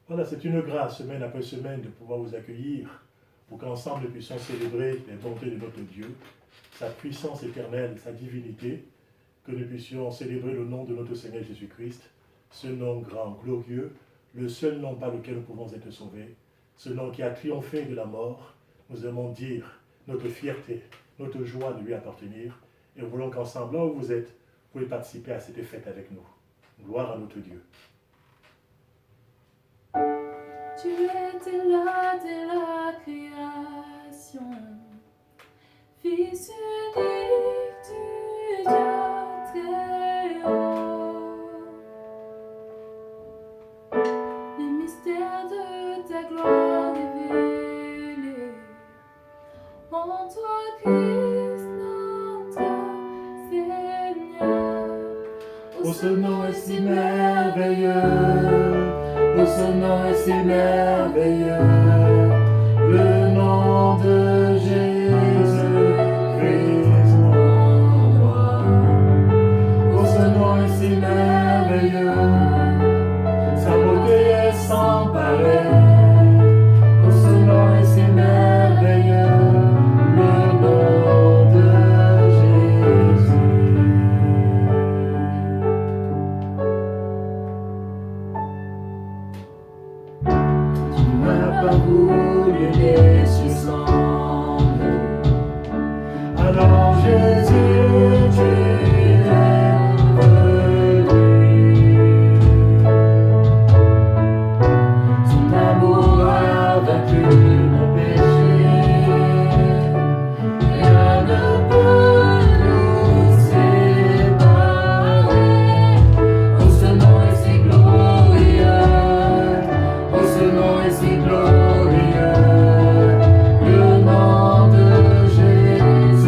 Voilà, c'est une grâce, semaine après semaine, de pouvoir vous accueillir pour qu'ensemble nous puissions célébrer les bontés de notre Dieu, sa puissance éternelle, sa divinité, que nous puissions célébrer le nom de notre Seigneur Jésus-Christ, ce nom grand, glorieux, le seul nom par lequel nous pouvons être sauvés, ce nom qui a triomphé de la mort. Nous aimons dire notre fierté, notre joie de lui appartenir, et nous voulons qu'ensemble, là où vous êtes, vous pouvez participer à cette fête avec nous. Gloire à notre Dieu. Tu étais là dès la création, Fils unique du Dieu très haut. Les mystères de ta gloire révélés en toi, Christ notre Seigneur. Oh, ce nom est si merveilleux. Oh, ce nom est si merveilleux, le nom de Jésus-Christ mon roi. Oh, ce nom est si merveilleux, sa beauté est sans pareil. Oh, ce nom est si merveilleux, le nom de Jésus. Pas voulu les cieux sans nous. Alors Jésus, tu es venu. Son amour a vaincu mon péché. Rien ne peut nous séparer. Oh, ce nom est si glorieux. Oh, ce nom est si glorieux. Le nom de Jésus-Christ.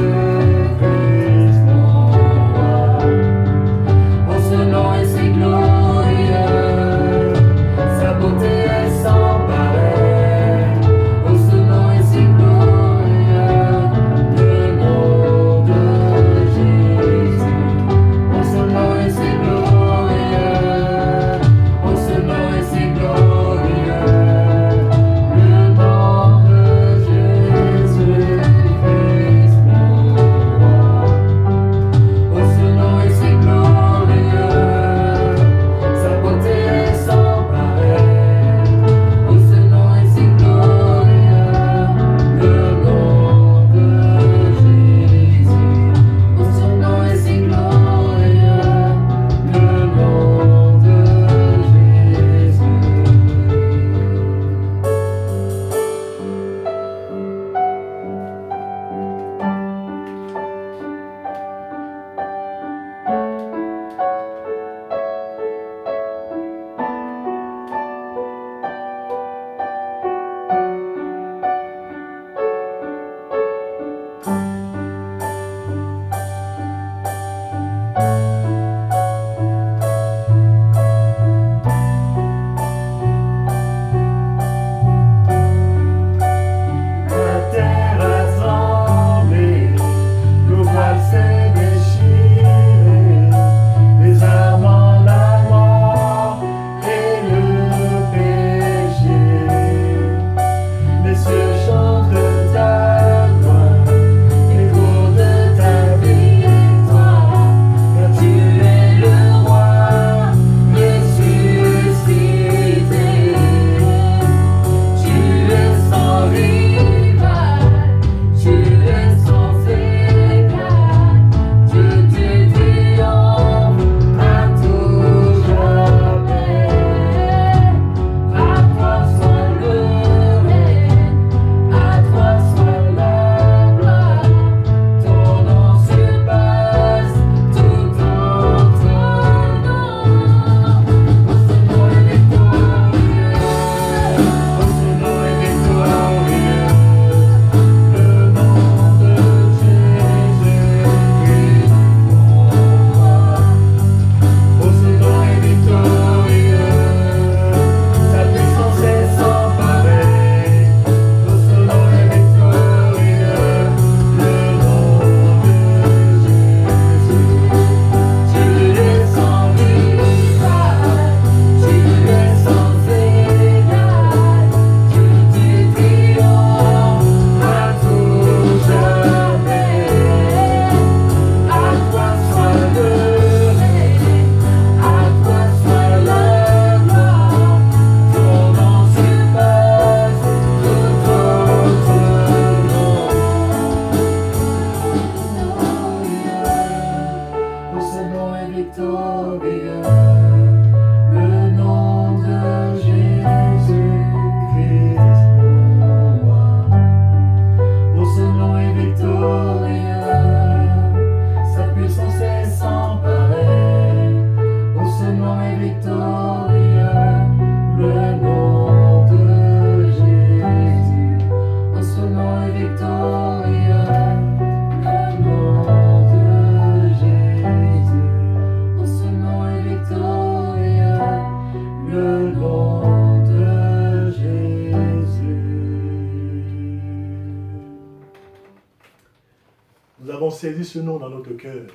saisi ce nom dans notre cœur,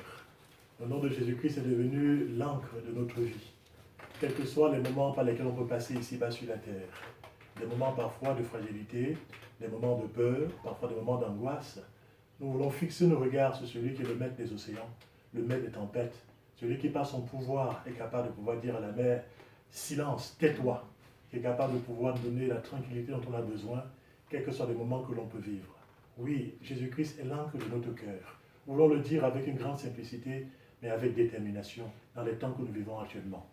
le nom de Jésus-Christ est devenu l'encre de notre vie. Quels que soient les moments par lesquels on peut passer ici-bas sur la terre, des moments parfois de fragilité, des moments de peur, parfois des moments d'angoisse, nous voulons fixer nos regards sur celui qui est le maître des océans, le maître des tempêtes, celui qui par son pouvoir est capable de pouvoir dire à la mer, silence, tais-toi, qui est capable de pouvoir donner la tranquillité dont on a besoin, quels que soient les moments que l'on peut vivre. Oui, Jésus-Christ est l'encre de notre cœur. Nous voulons le dire avec une grande simplicité, mais avec détermination, dans les temps que nous vivons actuellement.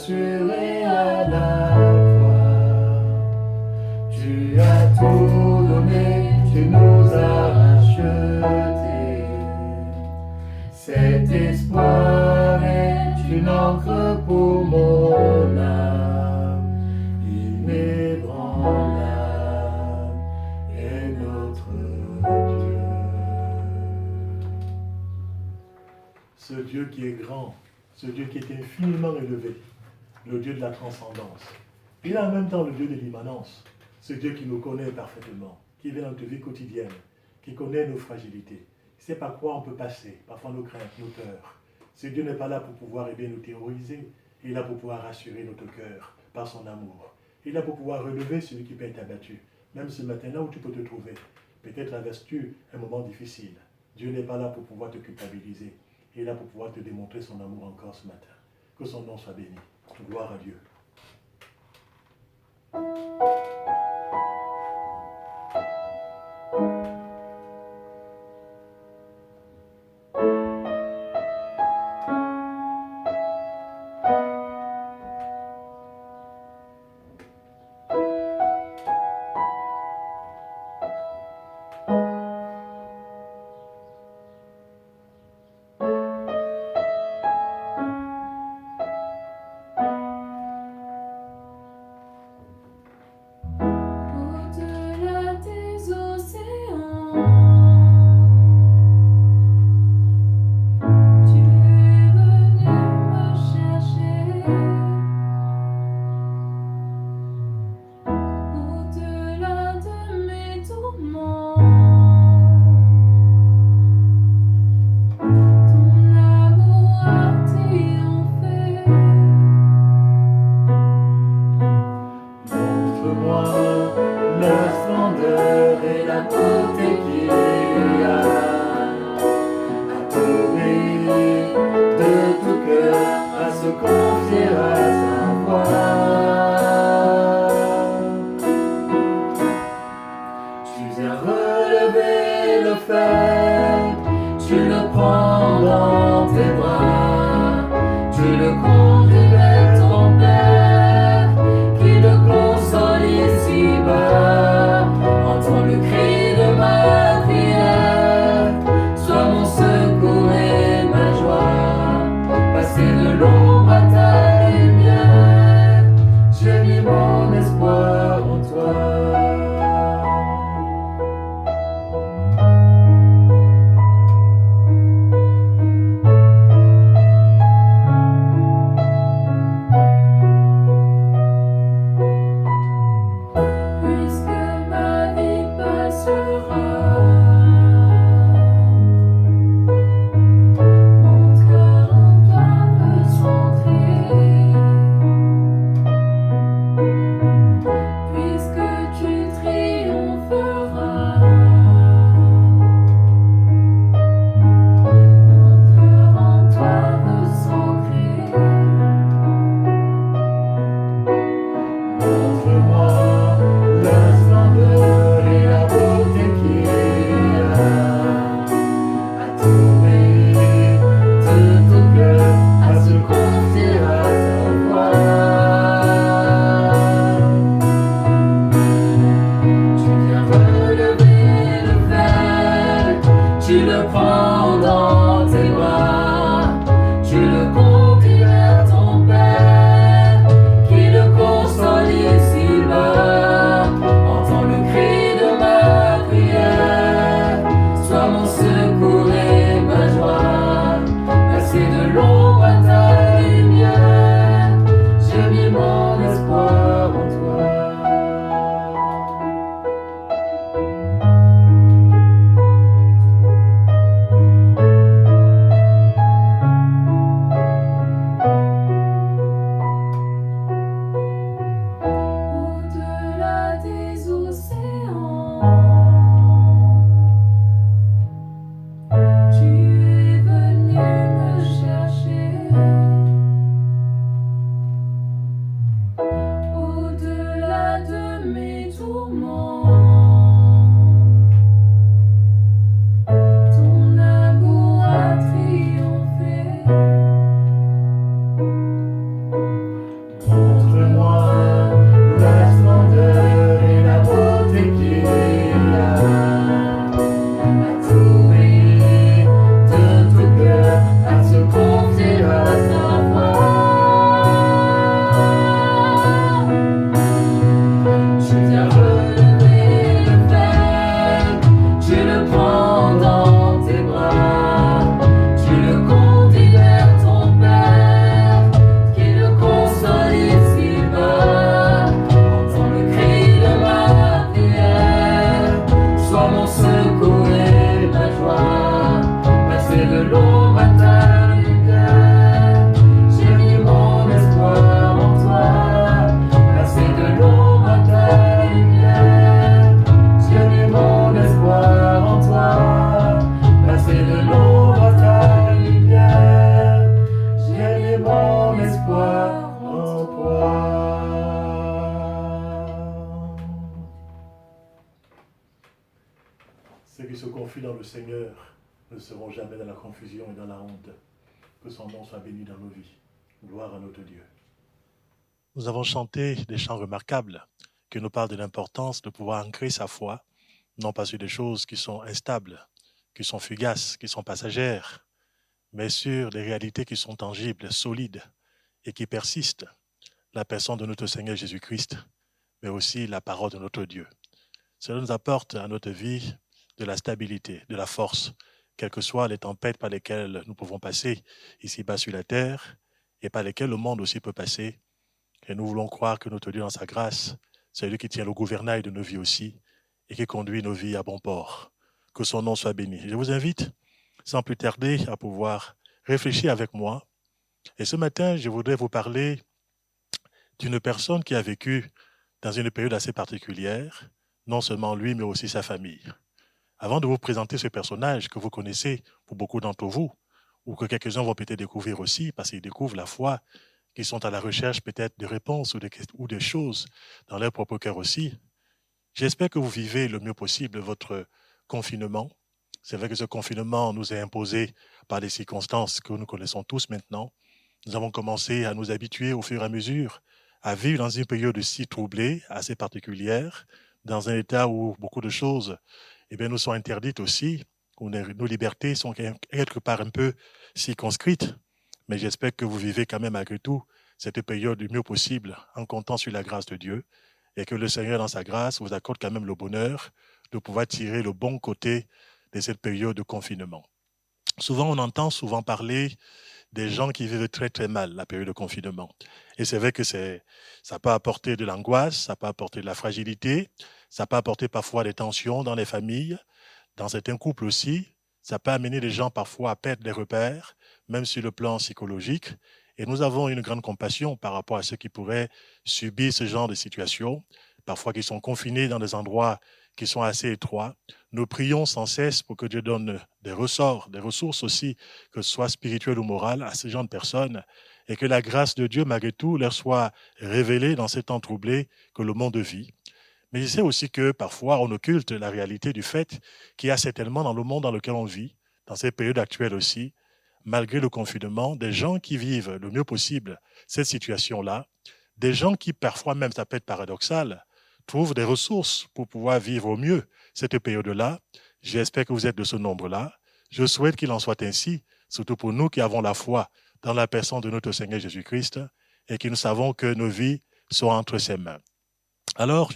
assuré à la croix. Tu as tout tu nous as rachetés. Cet espoir est une encre pour mon âme, inébranlable est notre Dieu. Ce Dieu qui est grand, ce Dieu qui est infiniment élevé, le Dieu de la transcendance. Il est en même temps le Dieu de l'immanence, ce Dieu qui nous connaît parfaitement, qui vient dans notre vie quotidienne, qui connaît nos fragilités, qui sait par quoi on peut passer, parfois nos craintes, nos peurs. Ce Dieu n'est pas là pour pouvoir nous terroriser, il est là pour pouvoir rassurer notre cœur par son amour. Il est là pour pouvoir relever celui qui peut être abattu, même ce matin-là où tu peux te trouver. Peut-être traverses-tu un moment difficile. Dieu n'est pas là pour pouvoir te culpabiliser, il est là pour pouvoir te démontrer son amour encore ce matin. Que son nom soit béni. Gloire à Dieu. Au-delà des océans, tu es venu me chercher. Au-delà de mes tourments, ton amour a triomphé. Montre-moi la splendeur et la beauté qu'il y a à t'obéir de tout cœur, à se confier à sa voix. Tu viens relever le faible, tu le prends dans tes bras, tu le conduis vers ton Père, qui le console ici-bas. Entends le cri de ma prière, sois mon secours et ma joie. Passer de l'ombre à ta lumière, j'ai mis mon espoir en toi. Puisque ma vie passera, mon cœur en toi veut son mon espoir en toi. Ceux qui se confient dans le Seigneur ne seront jamais dans la confusion et dans la honte. Que son nom soit béni dans nos vies. Gloire à notre Dieu. Nous avons chanté des chants remarquables qui nous parlent de l'importance de pouvoir ancrer sa foi, non pas sur des choses qui sont instables, qui sont fugaces, qui sont passagères, mais sur des réalités qui sont tangibles, solides et qui persistent. La personne de notre Seigneur Jésus-Christ, mais aussi la parole de notre Dieu. Cela nous apporte à notre vie de la stabilité, de la force, quelles que soient les tempêtes par lesquelles nous pouvons passer ici-bas sur la terre et par lesquelles le monde aussi peut passer. Et nous voulons croire que notre Dieu, dans sa grâce, c'est lui qui tient le gouvernail de nos vies aussi et qui conduit nos vies à bon port. Que son nom soit béni. Je vous invite, sans plus tarder, à pouvoir réfléchir avec moi. Et ce matin, je voudrais vous parler d'une personne qui a vécu dans une période assez particulière, non seulement lui, mais aussi sa famille. Avant de vous présenter ce personnage que vous connaissez pour beaucoup d'entre vous, ou que quelques-uns vont peut-être découvrir aussi, parce qu'ils découvrent la foi, qu'ils sont à la recherche peut-être de réponses ou de choses dans leur propre cœur aussi, j'espère que vous vivez le mieux possible votre confinement. C'est vrai que ce confinement nous est imposé par des circonstances que nous connaissons tous maintenant. Nous avons commencé à nous habituer au fur et à mesure à vivre dans une période si troublée, assez particulière, dans un état où beaucoup de choses nous sont interdites aussi, où nos libertés sont quelque part un peu circonscrites. Mais j'espère que vous vivez quand même malgré tout cette période du mieux possible en comptant sur la grâce de Dieu et que le Seigneur, dans sa grâce, vous accorde quand même le bonheur de pouvoir tirer le bon côté de cette période de confinement. Souvent, on entend parler des gens qui vivent très très mal la période de confinement. Et c'est vrai que ça peut apporter de l'angoisse, ça peut apporter de la fragilité, ça peut apporter parfois des tensions dans les familles, dans certains couples aussi. Ça peut amener les gens parfois à perdre des repères, même sur le plan psychologique. Et nous avons une grande compassion par rapport à ceux qui pourraient subir ce genre de situation, parfois qui sont confinés dans des endroits qui sont assez étroits. Nous prions sans cesse pour que Dieu donne des ressorts, des ressources aussi, que ce soit spirituelles ou morales, à ces gens de personnes, et que la grâce de Dieu, malgré tout, leur soit révélée dans ces temps troublés que le monde vit. Mais je sais aussi que parfois on occulte la réalité du fait qu'il y a certainement dans le monde dans lequel on vit, dans ces périodes actuelles aussi, malgré le confinement, des gens qui vivent le mieux possible cette situation-là, des gens qui parfois même, ça peut être paradoxal, trouvent des ressources pour pouvoir vivre au mieux cette période-là. J'espère que vous êtes de ce nombre-là. Je souhaite qu'il en soit ainsi, surtout pour nous qui avons la foi dans la personne de notre Seigneur Jésus-Christ et qui nous savons que nos vies sont entre ses mains. Alors,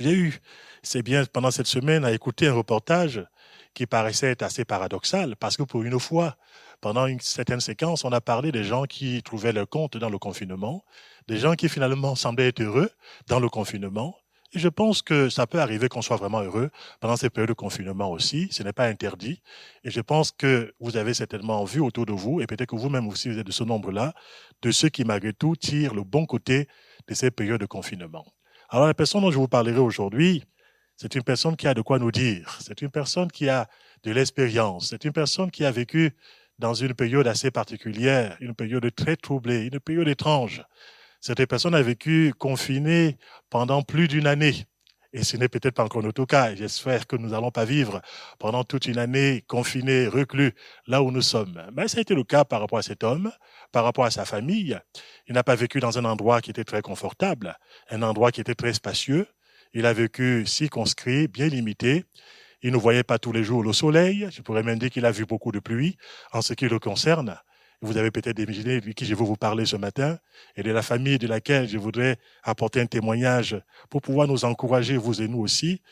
c'est bien pendant cette semaine, à écouter un reportage qui paraissait être assez paradoxal, parce que pour une fois, pendant une certaine séquence, on a parlé des gens qui trouvaient leur compte dans le confinement, des gens qui finalement semblaient être heureux dans le confinement. Et je pense que ça peut arriver qu'on soit vraiment heureux pendant ces périodes de confinement aussi, ce n'est pas interdit. Et je pense que vous avez certainement vu autour de vous, et peut-être que vous-même aussi vous êtes de ce nombre-là, de ceux qui malgré tout tirent le bon côté de ces périodes de confinement. Alors la personne dont je vous parlerai aujourd'hui, c'est une personne qui a de quoi nous dire, c'est une personne qui a de l'expérience, c'est une personne qui a vécu dans une période assez particulière, une période très troublée, une période étrange. Cette personne a vécu confinée pendant plus d'une année. Et ce n'est peut-être pas encore notre cas. J'espère que nous n'allons pas vivre pendant toute une année confinés, reclus, là où nous sommes. Mais ça a été le cas par rapport à cet homme, par rapport à sa famille. Il n'a pas vécu dans un endroit qui était très confortable, un endroit qui était très spacieux. Il a vécu circonscrit, bien limité. Il ne voyait pas tous les jours le soleil. Je pourrais même dire qu'il a vu beaucoup de pluie en ce qui le concerne. Vous avez peut-être imaginé de qui je veux vous parler ce matin et de la famille de laquelle je voudrais apporter un témoignage pour pouvoir nous encourager, vous et nous aussi.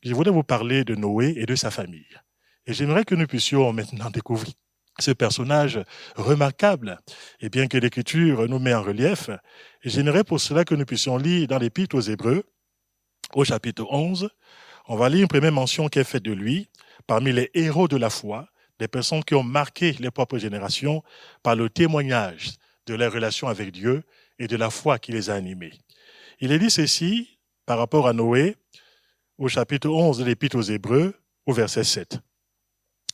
Je voudrais vous parler de Noé et de sa famille. Et j'aimerais que nous puissions maintenant découvrir ce personnage remarquable, et bien que l'Écriture nous met en relief, j'aimerais pour cela que nous puissions lire dans l'Épître aux Hébreux, au chapitre 11, on va lire une première mention qui est faite de lui, parmi les héros de la foi, des personnes qui ont marqué les propres générations par le témoignage de leur relation avec Dieu et de la foi qui les a animés. Il est dit ceci par rapport à Noé, au chapitre 11 de l'Épître aux Hébreux, au verset 7.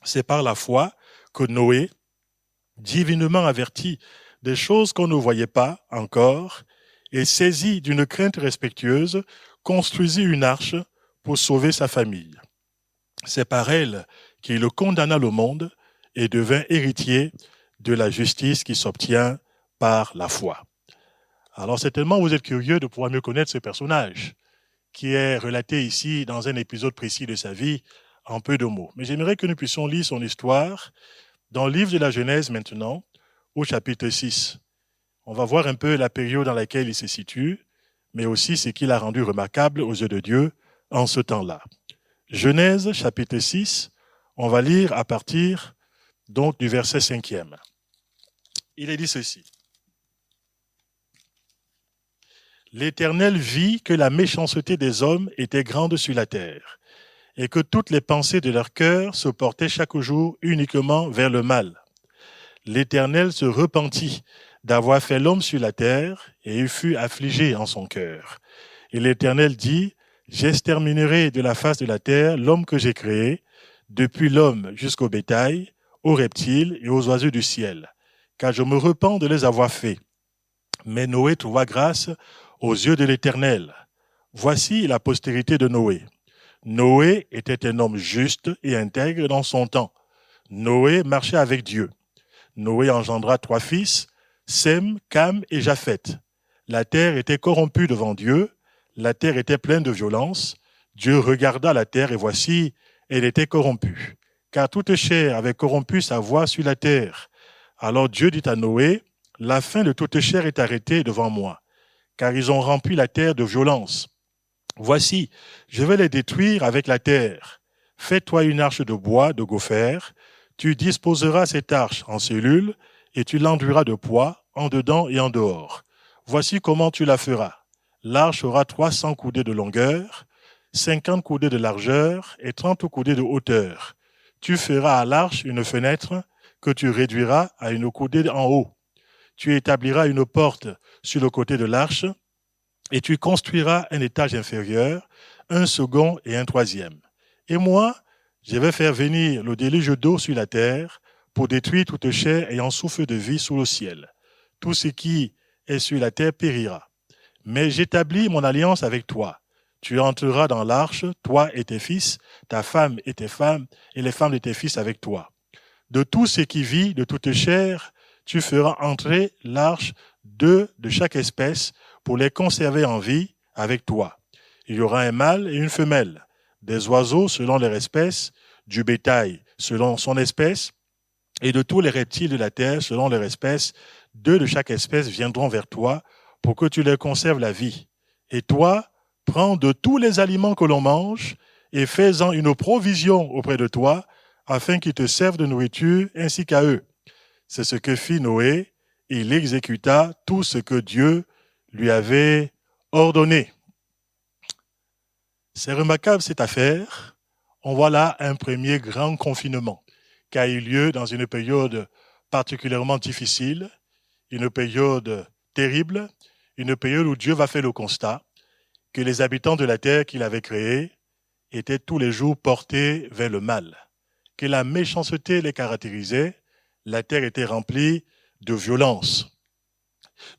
C'est par la foi que Noé, divinement averti des choses qu'on ne voyait pas encore, et saisi d'une crainte respectueuse, construisit une arche pour sauver sa famille. C'est par elle qu'il condamna le monde et devint héritier de la justice qui s'obtient par la foi. Alors certainement, vous êtes curieux de pouvoir mieux connaître ce personnage qui est relaté ici dans un épisode précis de sa vie en peu de mots. Mais j'aimerais que nous puissions lire son histoire dans le livre de la Genèse maintenant, au chapitre 6. On va voir un peu la période dans laquelle il se situe, mais aussi ce qu'il a rendu remarquable aux yeux de Dieu en ce temps-là. Genèse chapitre 6, on va lire à partir donc du verset 5e. Il est dit ceci. L'Éternel vit que la méchanceté des hommes était grande sur la terre, et que toutes les pensées de leur cœur se portaient chaque jour uniquement vers le mal. L'Éternel se repentit d'avoir fait l'homme sur la terre, et il fut affligé en son cœur. Et l'Éternel dit, j'exterminerai de la face de la terre l'homme que j'ai créé, depuis l'homme jusqu'au bétail, aux reptiles et aux oiseaux du ciel, car je me repens de les avoir faits. Mais Noé trouva grâce aux yeux de l'Éternel. Voici la postérité de Noé. Noé était un homme juste et intègre dans son temps. Noé marchait avec Dieu. Noé engendra 3 fils, Sem, Cam et Japheth. La terre était corrompue devant Dieu, la terre était pleine de violence. Dieu regarda la terre et voici, elle était corrompue, car toute chair avait corrompu sa voie sur la terre. Alors Dieu dit à Noé, la fin de toute chair est arrêtée devant moi, car ils ont rempli la terre de violence. Voici, je vais les détruire avec la terre. Fais-toi une arche de bois, de gopher. Tu disposeras cette arche en cellules et tu l'enduiras de poids en dedans et en dehors. Voici comment tu la feras. L'arche aura 300 coudées de longueur, 50 coudées de largeur et 30 coudées de hauteur. Tu feras à l'arche une fenêtre que tu réduiras à une coudée en haut. Tu établiras une porte sur le côté de l'arche et tu construiras un étage inférieur, un second et un troisième. Et moi, je vais faire venir le déluge d'eau sur la terre pour détruire toute chair ayant souffle de vie sous le ciel. Tout ce qui est sur la terre périra. Mais j'établis mon alliance avec toi. Tu entreras dans l'arche, toi et tes fils, ta femme et tes femmes, et les femmes de tes fils avec toi. De tout ce qui vit, de toute chair, tu feras entrer l'arche 2 de chaque espèce pour les conserver en vie avec toi. Il y aura un mâle et une femelle, des oiseaux selon leur espèce, du bétail selon son espèce, et de tous les reptiles de la terre selon leur espèce. 2 de chaque espèce viendront vers toi pour que tu leur conserves la vie. Et toi, prends de tous les aliments que l'on mange et fais-en une provision auprès de toi, afin qu'ils te servent de nourriture ainsi qu'à eux. C'est ce que fit Noé, et il exécuta tout ce que Dieu lui avait ordonné. C'est remarquable cette affaire. On voit là un premier grand confinement qui a eu lieu dans une période particulièrement difficile, une période terrible, une période où Dieu va faire le constat que les habitants de la terre qu'il avait créée étaient tous les jours portés vers le mal, que la méchanceté les caractérisait, la terre était remplie de violence.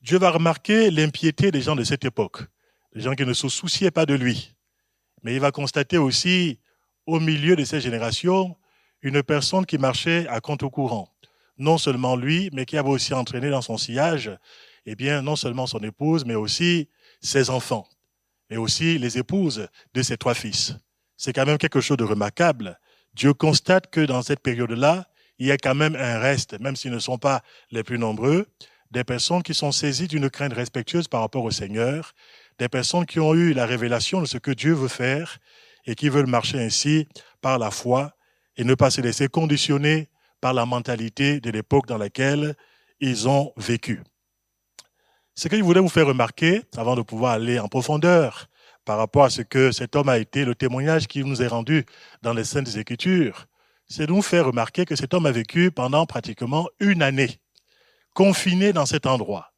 Dieu va remarquer l'impiété des gens de cette époque, des gens qui ne se souciaient pas de lui. Mais il va constater aussi, au milieu de ces générations, une personne qui marchait à contre-courant. Non seulement lui, mais qui avait aussi entraîné dans son sillage, non seulement son épouse, mais aussi ses enfants, mais aussi les épouses de ses 3 fils. C'est quand même quelque chose de remarquable. Dieu constate que dans cette période-là, il y a quand même un reste, même s'ils ne sont pas les plus nombreux, des personnes qui sont saisies d'une crainte respectueuse par rapport au Seigneur, des personnes qui ont eu la révélation de ce que Dieu veut faire et qui veulent marcher ainsi par la foi et ne pas se laisser conditionner par la mentalité de l'époque dans laquelle ils ont vécu. Ce que je voulais vous faire remarquer, avant de pouvoir aller en profondeur par rapport à ce que cet homme a été, le témoignage qui nous est rendu dans les Saintes Écritures, c'est de nous faire remarquer que cet homme a vécu pendant pratiquement 1 année, confiné dans cet endroit.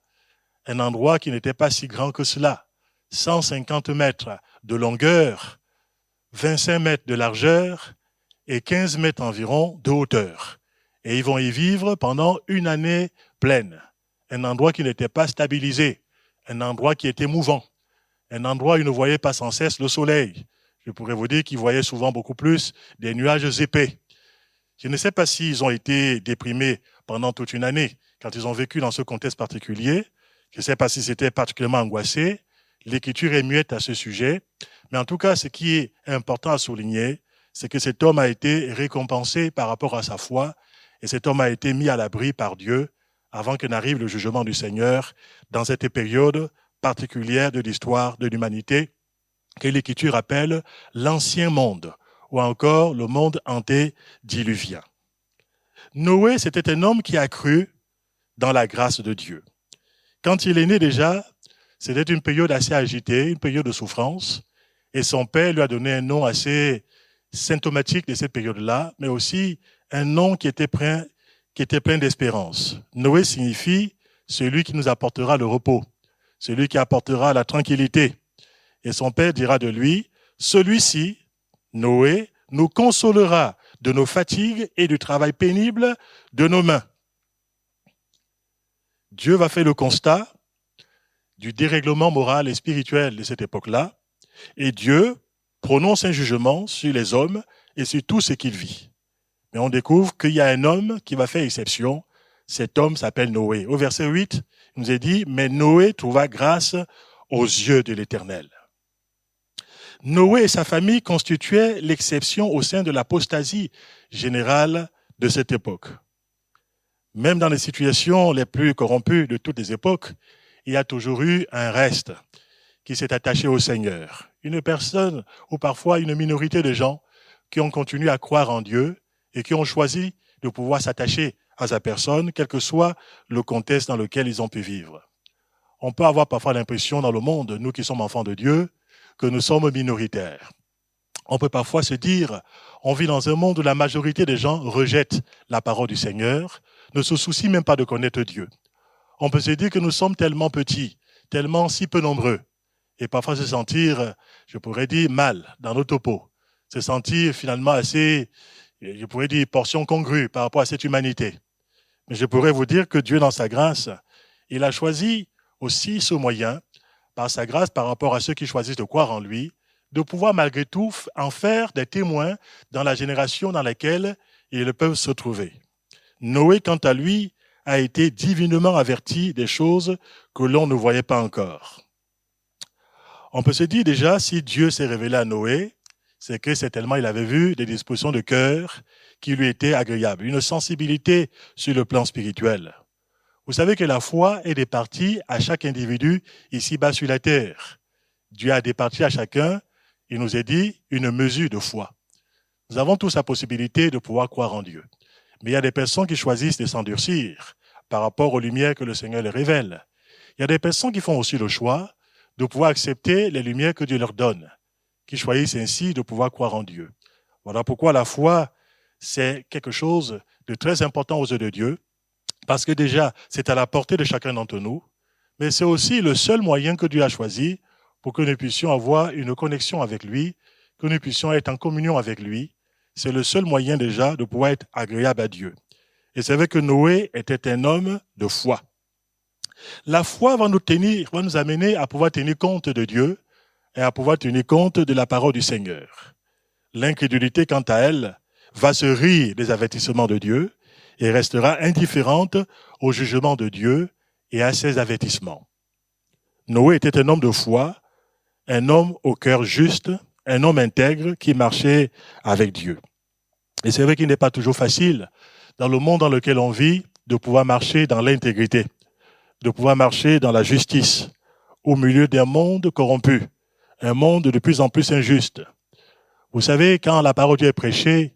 Un endroit qui n'était pas si grand que cela. 150 mètres de longueur, 25 mètres de largeur et 15 mètres environ de hauteur. Et ils vont y vivre pendant 1 année pleine. un endroit qui n'était pas stabilisé, un endroit qui était mouvant, un endroit où il ne voyait pas sans cesse le soleil. Je pourrais vous dire qu'il voyait souvent beaucoup plus des nuages épais. Je ne sais pas s'ils ont été déprimés pendant toute une année, quand ils ont vécu dans ce contexte particulier. Je ne sais pas si c'était particulièrement angoissé. L'Écriture est muette à ce sujet. Mais en tout cas, ce qui est important à souligner, c'est que cet homme a été récompensé par rapport à sa foi, et cet homme a été mis à l'abri par Dieu avant que n'arrive le jugement du Seigneur dans cette période particulière de l'histoire de l'humanité que l'Écriture appelle l'ancien monde, ou encore le monde antédiluvien. Noé, c'était un homme qui a cru dans la grâce de Dieu. Quand il est né déjà, c'était une période assez agitée, une période de souffrance, et son père lui a donné un nom assez symptomatique de cette période-là, mais aussi un nom qui était plein d'espérance. Noé signifie celui qui nous apportera le repos, celui qui apportera la tranquillité. Et son père dira de lui, celui-ci, Noé, nous consolera de nos fatigues et du travail pénible de nos mains. Dieu va faire le constat du dérèglement moral et spirituel de cette époque-là, et Dieu prononce un jugement sur les hommes et sur tout ce qu'il vit. Mais on découvre qu'il y a un homme qui va faire exception. Cet homme s'appelle Noé. Au verset 8, il nous est dit, mais Noé trouva grâce aux yeux de l'Éternel. Noé et sa famille constituaient l'exception au sein de l'apostasie générale de cette époque. Même dans les situations les plus corrompues de toutes les époques, il y a toujours eu un reste qui s'est attaché au Seigneur. Une personne ou parfois une minorité de gens qui ont continué à croire en Dieu et qui ont choisi de pouvoir s'attacher à sa personne, quel que soit le contexte dans lequel ils ont pu vivre. On peut avoir parfois l'impression dans le monde, nous qui sommes enfants de Dieu, que nous sommes minoritaires. On peut parfois se dire, on vit dans un monde où la majorité des gens rejettent la parole du Seigneur, ne se soucient même pas de connaître Dieu. On peut se dire que nous sommes tellement petits, tellement si peu nombreux, et parfois se sentir, je pourrais dire, mal dans notre peau, se sentir finalement assez, je pourrais dire, portion congrue par rapport à cette humanité. Mais je pourrais vous dire que Dieu, dans sa grâce, il a choisi aussi ce moyen, par sa grâce, par rapport à ceux qui choisissent de croire en lui, de pouvoir malgré tout en faire des témoins dans la génération dans laquelle ils peuvent se trouver. Noé, quant à lui, a été divinement averti des choses que l'on ne voyait pas encore. On peut se dire déjà, si Dieu s'est révélé à Noé, c'est que certainement il avait vu des dispositions de cœur qui lui étaient agréables, une sensibilité sur le plan spirituel. Vous savez que la foi est départie à chaque individu ici-bas sur la terre. Dieu a départi à chacun, il nous a dit, une mesure de foi. Nous avons tous la possibilité de pouvoir croire en Dieu. Mais il y a des personnes qui choisissent de s'endurcir par rapport aux lumières que le Seigneur leur révèle. Il y a des personnes qui font aussi le choix de pouvoir accepter les lumières que Dieu leur donne, qui choisissent ainsi de pouvoir croire en Dieu. Voilà pourquoi la foi, c'est quelque chose de très important aux yeux de Dieu, parce que déjà, c'est à la portée de chacun d'entre nous, mais c'est aussi le seul moyen que Dieu a choisi pour que nous puissions avoir une connexion avec lui, que nous puissions être en communion avec lui. C'est le seul moyen déjà de pouvoir être agréable à Dieu. Et c'est vrai que Noé était un homme de foi. La foi va nous amener à pouvoir tenir compte de Dieu et à pouvoir tenir compte de la parole du Seigneur. L'incrédulité, quant à elle, va se rire des avertissements de Dieu et restera indifférente au jugement de Dieu et à ses avertissements. Noé était un homme de foi, un homme au cœur juste, un homme intègre qui marchait avec Dieu. Et c'est vrai qu'il n'est pas toujours facile, dans le monde dans lequel on vit, de pouvoir marcher dans l'intégrité, de pouvoir marcher dans la justice, au milieu d'un monde corrompu, un monde de plus en plus injuste. Vous savez, quand la parole de Dieu est prêchée,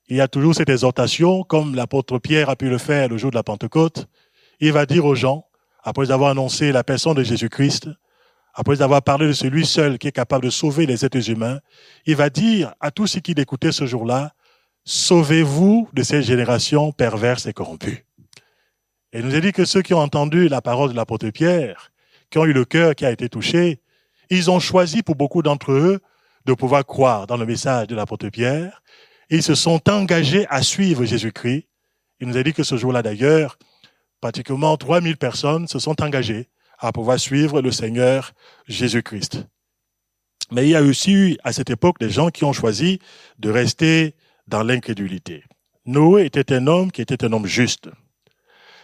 il y a toujours cette exhortation, comme l'apôtre Pierre a pu le faire le jour de la Pentecôte. Il va dire aux gens, après avoir annoncé la personne de Jésus-Christ, après avoir parlé de celui seul qui est capable de sauver les êtres humains, il va dire à tous ceux qui l'écoutaient ce jour-là, sauvez-vous de cette génération perverse et corrompue. Et il nous a dit que ceux qui ont entendu la parole de l'apôtre Pierre, qui ont eu le cœur qui a été touché, ils ont choisi pour beaucoup d'entre eux de pouvoir croire dans le message de l'apôtre Pierre. Et ils se sont engagés à suivre Jésus-Christ. Il nous a dit que ce jour-là d'ailleurs, pratiquement 3000 personnes se sont engagées à pouvoir suivre le Seigneur Jésus-Christ. Mais il y a aussi eu, à cette époque, des gens qui ont choisi de rester dans l'incrédulité. Noé était un homme qui était un homme juste.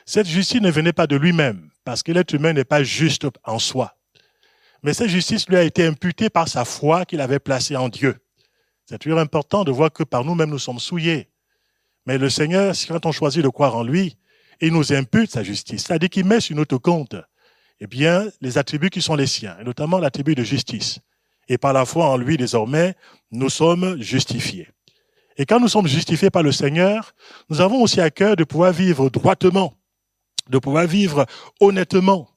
Cette justice ne venait pas de lui-même, parce que l'être humain n'est pas juste en soi. Mais cette justice lui a été imputée par sa foi qu'il avait placée en Dieu. C'est toujours important de voir que par nous-mêmes, nous sommes souillés. Mais le Seigneur, quand on choisit de croire en lui, il nous impute sa justice. C'est-à-dire qu'il met sur notre compte les attributs qui sont les siens, et notamment l'attribut de justice. Et par la foi en lui, désormais, nous sommes justifiés. Et quand nous sommes justifiés par le Seigneur, nous avons aussi à cœur de pouvoir vivre droitement, de pouvoir vivre honnêtement.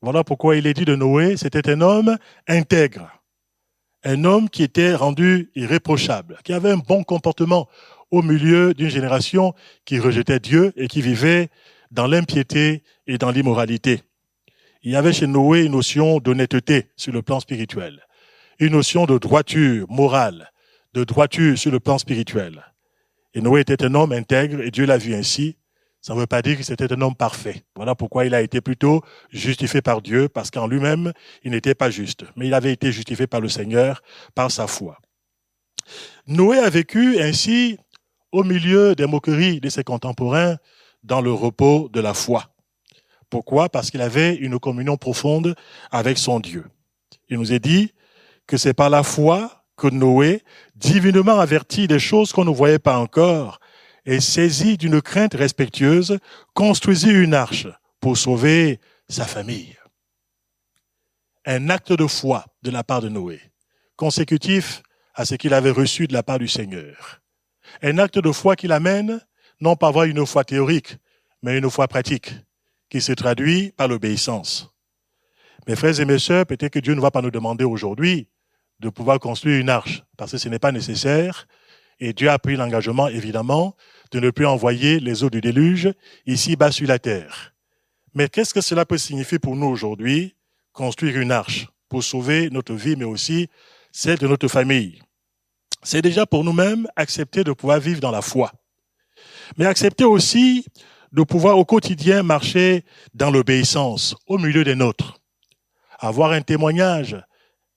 Voilà pourquoi il est dit de Noé, c'était un homme intègre, un homme qui était rendu irréprochable, qui avait un bon comportement au milieu d'une génération qui rejetait Dieu et qui vivait dans l'impiété et dans l'immoralité. Il y avait chez Noé une notion d'honnêteté sur le plan spirituel, une notion de droiture morale, de droiture sur le plan spirituel. Et Noé était un homme intègre et Dieu l'a vu ainsi. Ça ne veut pas dire que c'était un homme parfait. Voilà pourquoi il a été plutôt justifié par Dieu, parce qu'en lui-même, il n'était pas juste. Mais il avait été justifié par le Seigneur, par sa foi. Noé a vécu ainsi au milieu des moqueries de ses contemporains dans le repos de la foi. Pourquoi? Parce qu'il avait une communion profonde avec son Dieu. Il nous est dit que c'est par la foi que Noé, divinement averti des choses qu'on ne voyait pas encore, et saisi d'une crainte respectueuse, construisit une arche pour sauver sa famille. Un acte de foi de la part de Noé, consécutif à ce qu'il avait reçu de la part du Seigneur. Un acte de foi qui l'amène, non pas avoir une foi théorique, mais une foi pratique, qui se traduit par l'obéissance. Mes frères et mes sœurs, peut-être que Dieu ne va pas nous demander aujourd'hui de pouvoir construire une arche, parce que ce n'est pas nécessaire. Et Dieu a pris l'engagement, évidemment, de ne plus envoyer les eaux du déluge ici-bas sur la terre. Mais qu'est-ce que cela peut signifier pour nous aujourd'hui? Construire une arche pour sauver notre vie, mais aussi celle de notre famille. C'est déjà pour nous-mêmes accepter de pouvoir vivre dans la foi. Mais accepter aussi de pouvoir au quotidien marcher dans l'obéissance, au milieu des nôtres. Avoir un témoignage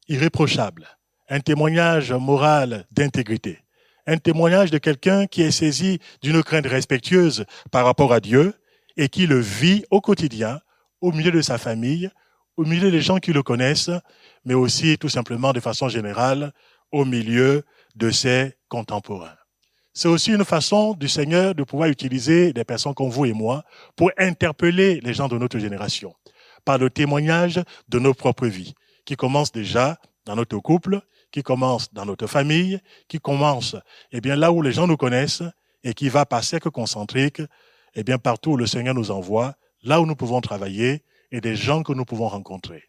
irréprochable, un témoignage moral d'intégrité. Un témoignage de quelqu'un qui est saisi d'une crainte respectueuse par rapport à Dieu et qui le vit au quotidien, au milieu de sa famille, au milieu des gens qui le connaissent, mais aussi tout simplement de façon générale, au milieu de ses contemporains. C'est aussi une façon du Seigneur de pouvoir utiliser des personnes comme vous et moi pour interpeller les gens de notre génération par le témoignage de nos propres vies, qui commence déjà dans notre couple, qui commence dans notre famille, qui commence là où les gens nous connaissent et qui va par cercle concentrique partout où le Seigneur nous envoie, là où nous pouvons travailler et des gens que nous pouvons rencontrer.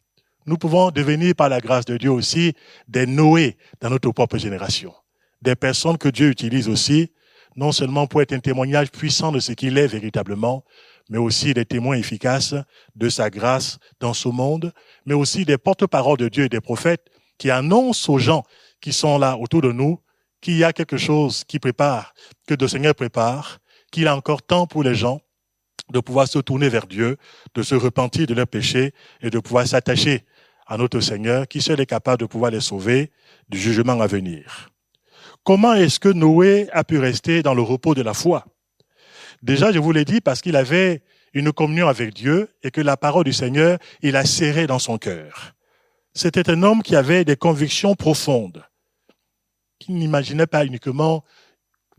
Nous pouvons devenir par la grâce de Dieu aussi des Noé dans notre propre génération. Des personnes que Dieu utilise aussi, non seulement pour être un témoignage puissant de ce qu'il est véritablement, mais aussi des témoins efficaces de sa grâce dans ce monde, mais aussi des porte-paroles de Dieu et des prophètes qui annoncent aux gens qui sont là autour de nous qu'il y a quelque chose qui prépare, que le Seigneur prépare, qu'il a encore temps pour les gens de pouvoir se tourner vers Dieu, de se repentir de leurs péchés et de pouvoir s'attacher à notre Seigneur qui seul est capable de pouvoir les sauver du jugement à venir. Comment est-ce que Noé a pu rester dans le repos de la foi? Déjà, je vous l'ai dit, parce qu'il avait une communion avec Dieu et que la parole du Seigneur, il a serré dans son cœur. C'était un homme qui avait des convictions profondes, qui n'imaginait pas uniquement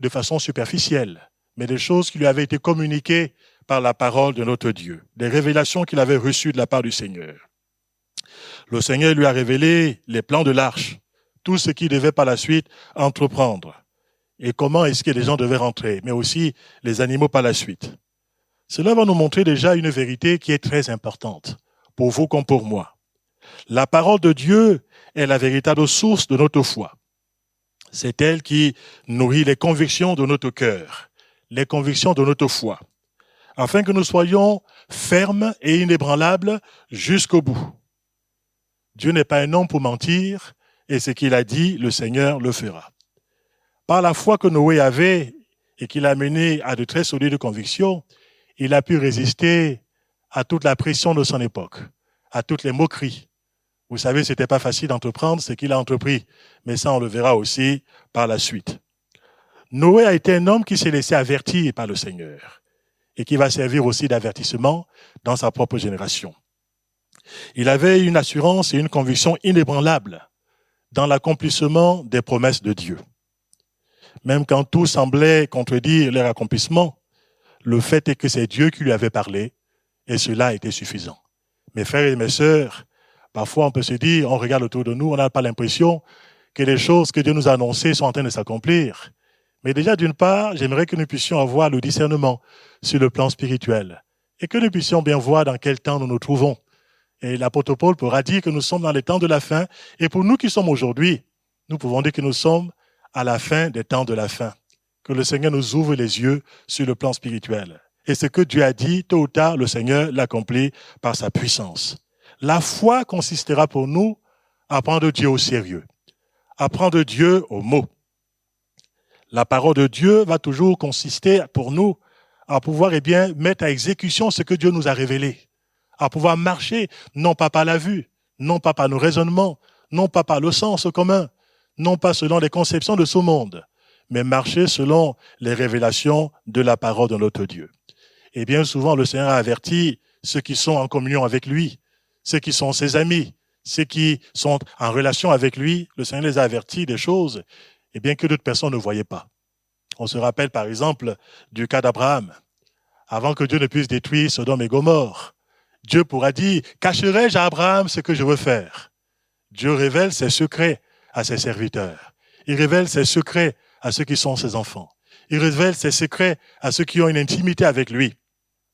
de façon superficielle, mais des choses qui lui avaient été communiquées par la parole de notre Dieu, des révélations qu'il avait reçues de la part du Seigneur. Le Seigneur lui a révélé les plans de l'arche, tout ce qu'il devait par la suite entreprendre, et comment est-ce que les gens devaient rentrer, mais aussi les animaux par la suite. Cela va nous montrer déjà une vérité qui est très importante, pour vous comme pour moi. La parole de Dieu est la véritable source de notre foi. C'est elle qui nourrit les convictions de notre cœur, les convictions de notre foi, afin que nous soyons fermes et inébranlables jusqu'au bout. Dieu n'est pas un homme pour mentir, et ce qu'il a dit, le Seigneur le fera. Par la foi que Noé avait et qu'il a mené à de très solides convictions, il a pu résister à toute la pression de son époque, à toutes les moqueries. Vous savez, ce n'était pas facile d'entreprendre ce qu'il a entrepris, mais ça, on le verra aussi par la suite. Noé a été un homme qui s'est laissé avertir par le Seigneur et qui va servir aussi d'avertissement dans sa propre génération. Il avait une assurance et une conviction inébranlables dans l'accomplissement des promesses de Dieu. Même quand tout semblait contredire leur accomplissement, le fait est que c'est Dieu qui lui avait parlé et cela était suffisant. Mes frères et mes sœurs, parfois on peut se dire, on regarde autour de nous, on n'a pas l'impression que les choses que Dieu nous a annoncées sont en train de s'accomplir. Mais déjà, d'une part, j'aimerais que nous puissions avoir le discernement sur le plan spirituel et que nous puissions bien voir dans quel temps nous nous trouvons. Et l'apôtre Paul pourra dire que nous sommes dans les temps de la fin. Et pour nous qui sommes aujourd'hui, nous pouvons dire que nous sommes à la fin des temps de la fin. Que le Seigneur nous ouvre les yeux sur le plan spirituel. Et ce que Dieu a dit, tôt ou tard, le Seigneur l'accomplit par sa puissance. La foi consistera pour nous à prendre Dieu au sérieux, à prendre Dieu au mot. La parole de Dieu va toujours consister pour nous à pouvoir mettre à exécution ce que Dieu nous a révélé. À pouvoir marcher, non pas par la vue, non pas par nos raisonnements, non pas par le sens commun, non pas selon les conceptions de ce monde, mais marcher selon les révélations de la parole de notre Dieu. Et bien souvent, le Seigneur a averti ceux qui sont en communion avec lui, ceux qui sont ses amis, ceux qui sont en relation avec lui, le Seigneur les a avertis des choses, que d'autres personnes ne voyaient pas. On se rappelle par exemple du cas d'Abraham. Avant que Dieu ne puisse détruire Sodome et Gomorrhe, Dieu pourra dire, cacherai-je à Abraham ce que je veux faire? Dieu révèle ses secrets à ses serviteurs. Il révèle ses secrets à ceux qui sont ses enfants. Il révèle ses secrets à ceux qui ont une intimité avec lui.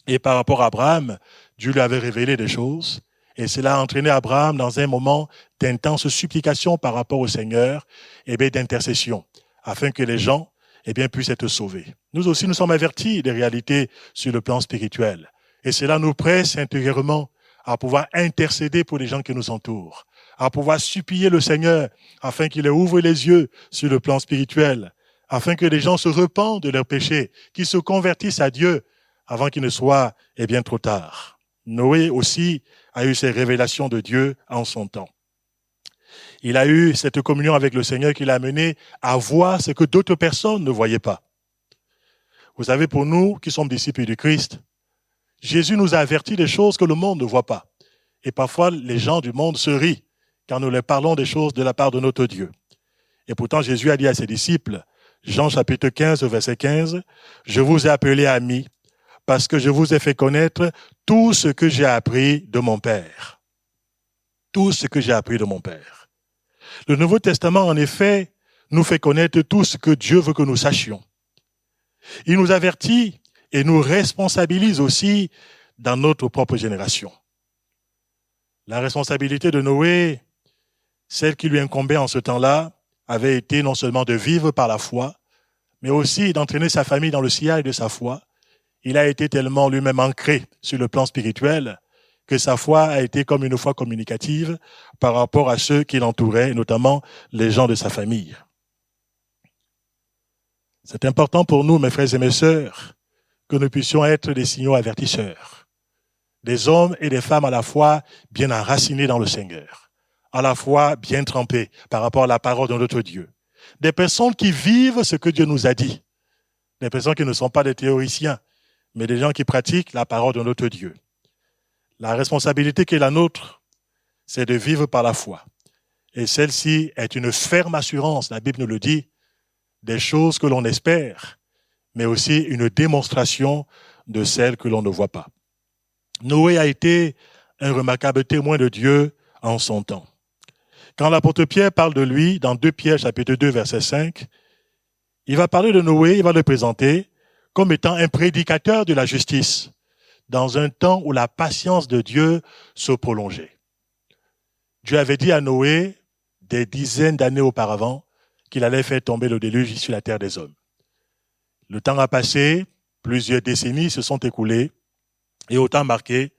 Et par rapport à Abraham, Dieu lui avait révélé des choses. Et cela a entraîné Abraham dans un moment d'intense supplication par rapport au Seigneur, d'intercession, afin que les gens, puissent être sauvés. Nous aussi, nous sommes avertis des réalités sur le plan spirituel. Et cela nous presse intérieurement à pouvoir intercéder pour les gens qui nous entourent, à pouvoir supplier le Seigneur afin qu'il leur ouvre les yeux sur le plan spirituel, afin que les gens se repentent de leurs péchés, qu'ils se convertissent à Dieu avant qu'il ne soit trop tard. Noé aussi a eu ces révélations de Dieu en son temps. Il a eu cette communion avec le Seigneur qui l'a amené à voir ce que d'autres personnes ne voyaient pas. Vous savez, pour nous qui sommes disciples du Christ, Jésus nous a avertis des choses que le monde ne voit pas. Et parfois, les gens du monde se rient quand nous leur parlons des choses de la part de notre Dieu. Et pourtant, Jésus a dit à ses disciples, Jean chapitre 15, verset 15, « Je vous ai appelés amis parce que je vous ai fait connaître tout ce que j'ai appris de mon Père. » Tout ce que j'ai appris de mon Père. Le Nouveau Testament, en effet, nous fait connaître tout ce que Dieu veut que nous sachions. Il nous avertit et nous responsabilise aussi dans notre propre génération. La responsabilité de Noé, celle qui lui incombait en ce temps-là, avait été non seulement de vivre par la foi, mais aussi d'entraîner sa famille dans le sillage de sa foi. Il a été tellement lui-même ancré sur le plan spirituel que sa foi a été comme une foi communicative par rapport à ceux qui l'entouraient, notamment les gens de sa famille. C'est important pour nous, mes frères et mes sœurs, que nous puissions être des signaux avertisseurs, des hommes et des femmes à la fois bien enracinés dans le Seigneur, à la fois bien trempés par rapport à la parole de notre Dieu, des personnes qui vivent ce que Dieu nous a dit, des personnes qui ne sont pas des théoriciens, mais des gens qui pratiquent la parole de notre Dieu. La responsabilité qui est la nôtre, c'est de vivre par la foi. Et celle-ci est une ferme assurance, la Bible nous le dit, des choses que l'on espère, mais aussi une démonstration de celles que l'on ne voit pas. Noé a été un remarquable témoin de Dieu en son temps. Quand l'apôtre Pierre parle de lui, dans 2 Pierre chapitre 2, verset 5, il va parler de Noé, il va le présenter comme étant un prédicateur de la justice, dans un temps où la patience de Dieu se prolongeait. Dieu avait dit à Noé, des dizaines d'années auparavant, qu'il allait faire tomber le déluge sur la terre des hommes. Le temps a passé, plusieurs décennies se sont écoulées, et au temps marqué,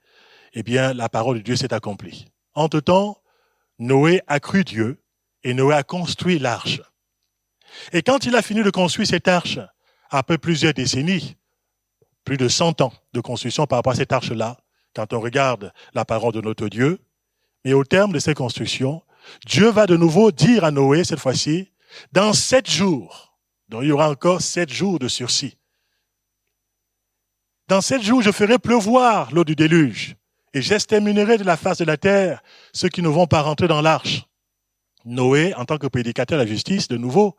la parole de Dieu s'est accomplie. Entre-temps, Noé a cru Dieu, et Noé a construit l'arche. Et quand il a fini de construire cette arche, après plusieurs décennies, plus de 100 ans de construction par rapport à cette arche-là, quand on regarde la parole de notre Dieu. Mais au terme de ces constructions, Dieu va de nouveau dire à Noé, cette fois-ci, dans 7 jours, donc il y aura encore 7 jours de sursis. Dans 7 jours, je ferai pleuvoir l'eau du déluge et j'exterminerai de la face de la terre ceux qui ne vont pas rentrer dans l'arche. Noé, en tant que prédicateur de la justice, de nouveau,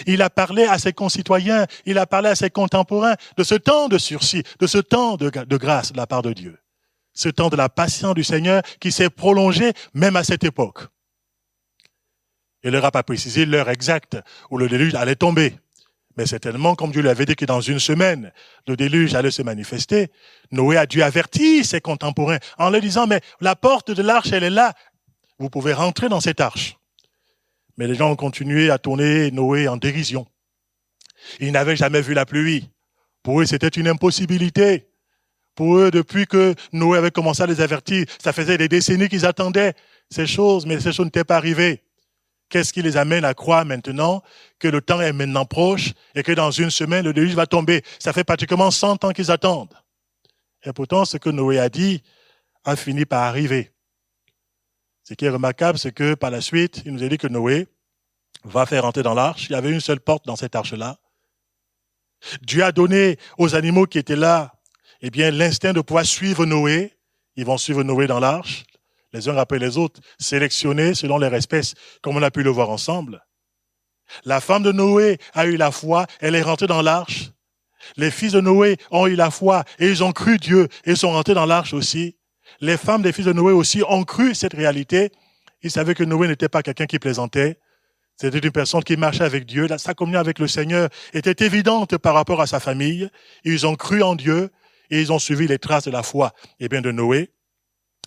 il a parlé à ses concitoyens, il a parlé à ses contemporains de ce temps de sursis, de ce temps de grâce de la part de Dieu. Ce temps de la patience du Seigneur qui s'est prolongé même à cette époque. Il leur a pas précisé l'heure exacte où le déluge allait tomber. Mais certainement, comme Dieu lui avait dit que dans 1 semaine, le déluge allait se manifester, Noé a dû avertir ses contemporains en leur disant, mais la porte de l'arche, elle est là. Vous pouvez rentrer dans cette arche. Mais les gens ont continué à tourner Noé en dérision. Ils n'avaient jamais vu la pluie. Pour eux, c'était une impossibilité. Pour eux, depuis que Noé avait commencé à les avertir, ça faisait des décennies qu'ils attendaient ces choses, mais ces choses n'étaient pas arrivées. Qu'est-ce qui les amène à croire maintenant que le temps est maintenant proche et que dans 1 semaine, le déluge va tomber? Ça fait pratiquement 100 ans qu'ils attendent. Et pourtant, ce que Noé a dit a fini par arriver. Ce qui est remarquable, c'est que par la suite, il nous a dit que Noé va faire entrer dans l'arche. Il y avait une seule porte dans cette arche-là. Dieu a donné aux animaux qui étaient là, eh bien, l'instinct de pouvoir suivre Noé. Ils vont suivre Noé dans l'arche, les uns après les autres, sélectionnés selon leur espèce, comme on a pu le voir ensemble. La femme de Noé a eu la foi, elle est rentrée dans l'arche. Les fils de Noé ont eu la foi et ils ont cru Dieu et sont rentrés dans l'arche aussi. Les femmes des fils de Noé aussi ont cru cette réalité. Ils savaient que Noé n'était pas quelqu'un qui plaisantait. C'était une personne qui marchait avec Dieu. Sa communion avec le Seigneur était évidente par rapport à sa famille. Ils ont cru en Dieu et ils ont suivi les traces de la foi de Noé.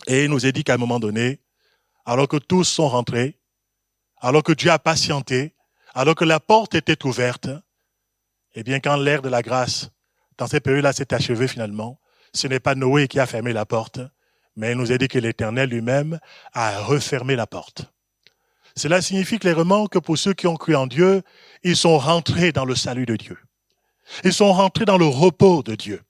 Et il nous est dit qu'à un moment donné, alors que tous sont rentrés, alors que Dieu a patienté, alors que la porte était ouverte, quand l'ère de la grâce, dans cette période-là, s'est achevée finalement, ce n'est pas Noé qui a fermé la porte, mais il nous est dit que l'Éternel lui-même a refermé la porte. Cela signifie clairement que pour ceux qui ont cru en Dieu, ils sont rentrés dans le salut de Dieu. Ils sont rentrés dans le repos de Dieu.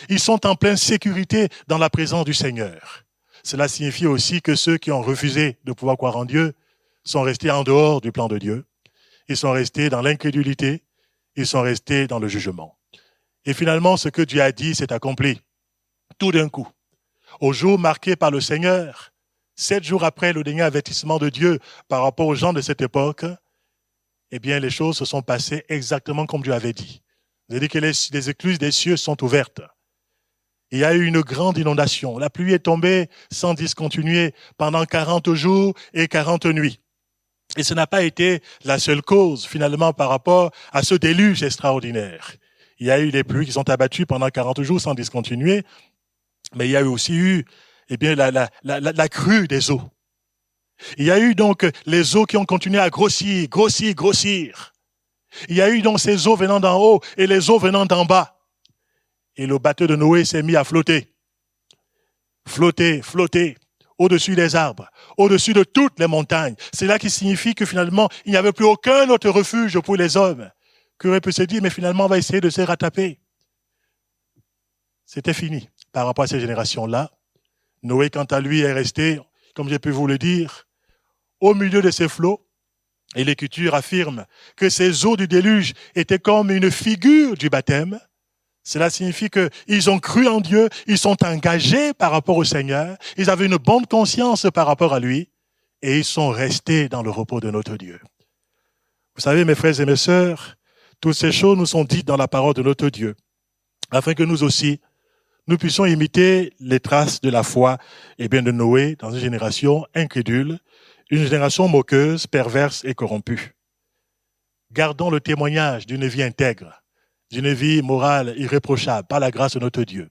Ils sont en pleine sécurité dans la présence du Seigneur. Cela signifie aussi que ceux qui ont refusé de pouvoir croire en Dieu sont restés en dehors du plan de Dieu. Ils sont restés dans l'incrédulité. Ils sont restés dans le jugement. Et finalement, ce que Dieu a dit s'est accompli. Tout d'un coup, au jour marqué par le Seigneur, 7 jours après le dernier avertissement de Dieu par rapport aux gens de cette époque, les choses se sont passées exactement comme Dieu avait dit. Il a dit que les écluses des cieux sont ouvertes. Il y a eu une grande inondation. La pluie est tombée sans discontinuer pendant 40 jours et 40 nuits. Et ce n'a pas été la seule cause, finalement, par rapport à ce déluge extraordinaire. Il y a eu des pluies qui sont abattues pendant 40 jours sans discontinuer, mais il y a aussi eu la crue des eaux. Il y a eu donc les eaux qui ont continué à grossir. Il y a eu donc ces eaux venant d'en haut et les eaux venant d'en bas. Et le bateau de Noé s'est mis à flotter. Flotter, au-dessus des arbres, au-dessus de toutes les montagnes. C'est là qui signifie que finalement, il n'y avait plus aucun autre refuge pour les hommes. Qu'aurait pu se dire, mais finalement, on va essayer de se rattraper. C'était fini par rapport à ces générations-là. Noé, quant à lui, est resté, comme j'ai pu vous le dire, au milieu de ces flots. Et l'Écriture affirme que ces eaux du déluge étaient comme une figure du baptême. Cela signifie qu'ils ont cru en Dieu, ils sont engagés par rapport au Seigneur, ils avaient une bonne conscience par rapport à lui, et ils sont restés dans le repos de notre Dieu. Vous savez, mes frères et mes sœurs, toutes ces choses nous sont dites dans la parole de notre Dieu, afin que nous aussi, nous puissions imiter les traces de la foi de Noé dans une génération incrédule, une génération moqueuse, perverse et corrompue. Gardons le témoignage d'une vie intègre, d'une vie morale irréprochable par la grâce de notre Dieu.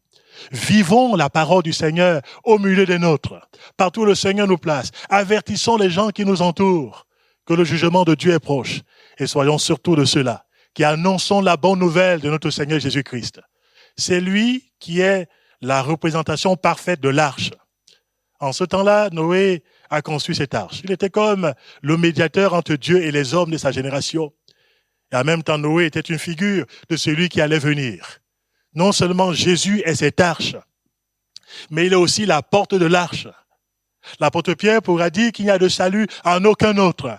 Vivons la parole du Seigneur au milieu des nôtres. Partout où le Seigneur nous place. Avertissons les gens qui nous entourent que le jugement de Dieu est proche. Et soyons surtout de ceux-là qui annonçons la bonne nouvelle de notre Seigneur Jésus-Christ. C'est lui qui est la représentation parfaite de l'arche. En ce temps-là, Noé a construit cette arche. Il était comme le médiateur entre Dieu et les hommes de sa génération. Et en même temps, Noé était une figure de celui qui allait venir. Non seulement Jésus est cette arche, mais il est aussi la porte de l'arche. L'apôtre Pierre pourra dire qu'il n'y a de salut en aucun autre.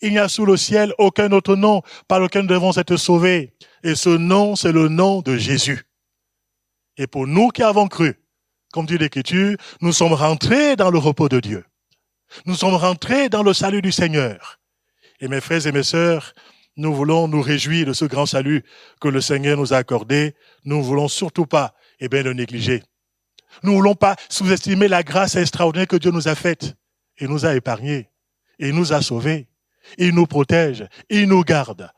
Il n'y a sous le ciel aucun autre nom par lequel nous devons être sauvés. Et ce nom, c'est le nom de Jésus. Et pour nous qui avons cru, comme dit l'Écriture, nous sommes rentrés dans le repos de Dieu. Nous sommes rentrés dans le salut du Seigneur. Et mes frères et mes sœurs, nous voulons nous réjouir de ce grand salut que le Seigneur nous a accordé. Nous ne voulons surtout pas le négliger. Nous ne voulons pas sous-estimer la grâce extraordinaire que Dieu nous a faite. Il nous a épargnés. Il nous a sauvés. Il nous protège. Il nous garde.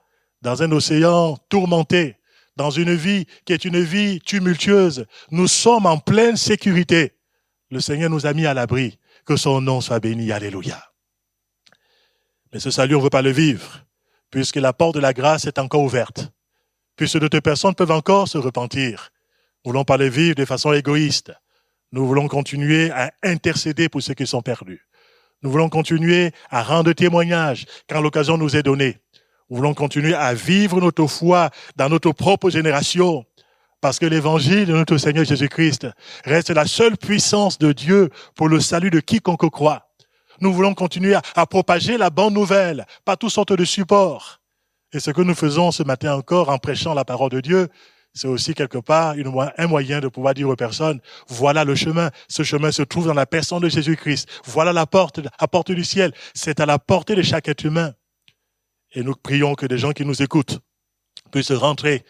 Dans un océan tourmenté, dans une vie qui est une vie tumultueuse, nous sommes en pleine sécurité. Le Seigneur nous a mis à l'abri. Que son nom soit béni. Alléluia. Mais ce salut, on ne veut pas le vivre, puisque la porte de la grâce est encore ouverte, puisque d'autres personnes peuvent encore se repentir. Nous ne voulons pas le vivre de façon égoïste. Nous voulons continuer à intercéder pour ceux qui sont perdus. Nous voulons continuer à rendre témoignage quand l'occasion nous est donnée. Nous voulons continuer à vivre notre foi dans notre propre génération, parce que l'évangile de notre Seigneur Jésus-Christ reste la seule puissance de Dieu pour le salut de quiconque croit. Nous voulons continuer à propager la bonne nouvelle par toutes sortes de supports. Et ce que nous faisons ce matin encore en prêchant la parole de Dieu, c'est aussi quelque part un moyen de pouvoir dire aux personnes, voilà le chemin. Ce chemin se trouve dans la personne de Jésus-Christ. Voilà la porte du ciel. C'est à la portée de chaque être humain. Et nous prions que des gens qui nous écoutent puissent rentrer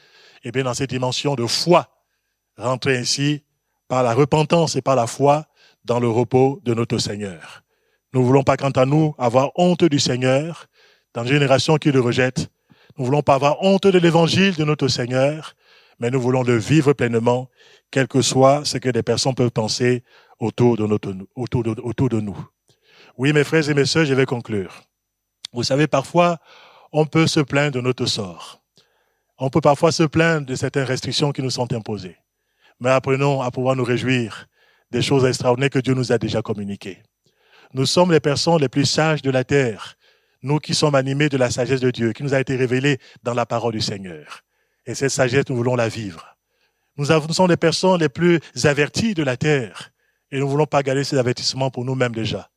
dans cette dimension de foi, rentrer ainsi par la repentance et par la foi dans le repos de notre Seigneur. Nous ne voulons pas, quant à nous, avoir honte du Seigneur dans une génération qui le rejette. Nous ne voulons pas avoir honte de l'évangile de notre Seigneur, mais nous voulons le vivre pleinement, quel que soit ce que des personnes peuvent penser autour de nous. Oui, mes frères et mes sœurs, je vais conclure. Vous savez, parfois, on peut se plaindre de notre sort. On peut parfois se plaindre de certaines restrictions qui nous sont imposées. Mais apprenons à pouvoir nous réjouir des choses extraordinaires que Dieu nous a déjà communiquées. Nous sommes les personnes les plus sages de la terre, nous qui sommes animés de la sagesse de Dieu, qui nous a été révélée dans la parole du Seigneur. Et cette sagesse, nous voulons la vivre. Nous sommes les personnes les plus averties de la terre, et nous ne voulons pas garder ces avertissements pour nous-mêmes déjà.